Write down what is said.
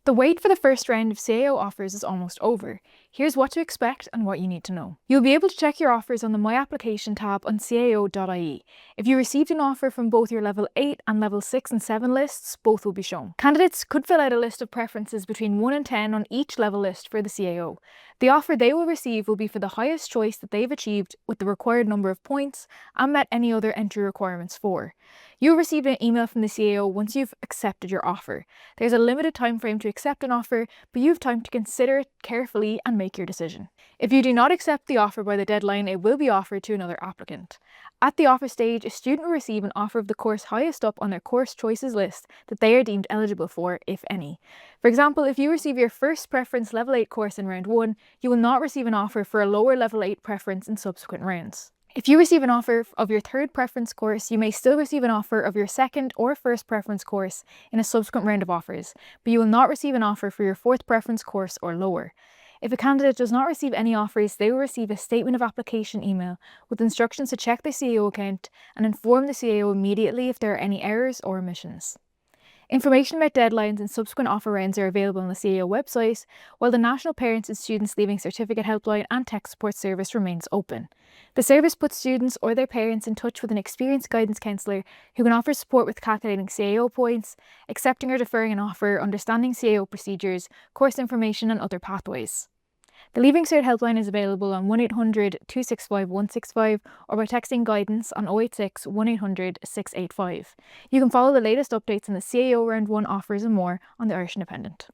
The wait for the first round of CAO offers is almost over. Here's what to expect and what you need to know. You'll be able to check your offers on the My Application tab on cao.ie. If you received an offer from both your Level 8 and Level 6 and 7 lists, both will be shown. Candidates could fill out a list of preferences between 1 and 10 on each level list for the CAO. The offer they will receive will be for the highest choice that they've achieved with the required number of points and met any other entry requirements for. You'll receive an email from the CAO once you've accepted your offer. There's a limited time frame to accept an offer, but you have time to consider it carefully and make your decision. If you do not accept the offer by the deadline, it will be offered to another applicant. At the offer stage, a student will receive an offer of the course highest up on their course choices list that they are deemed eligible for, if any. For example, if you receive your first preference Level 8 course in round 1, you will not receive an offer for a lower Level 8 preference in subsequent rounds. If you receive an offer of your third preference course, you may still receive an offer of your second or first preference course in a subsequent round of offers, but you will not receive an offer for your fourth preference course or lower. If a candidate does not receive any offers, they will receive a statement of application email with instructions to check their CAO account and inform the CAO immediately if there are any errors or omissions. Information about deadlines and subsequent offer rounds are available on the CAO website, while the National Parents and Students Leaving Certificate Helpline and Tech Support Service remains open. The service puts students or their parents in touch with an experienced guidance counsellor who can offer support with calculating CAO points, accepting or deferring an offer, understanding CAO procedures, course information and other pathways. The Leaving Cert helpline is available on 1800 265 165 or by texting guidance on 086 1800 685. You can follow the latest updates on the CAO Round 1 offers and more on the Irish Independent.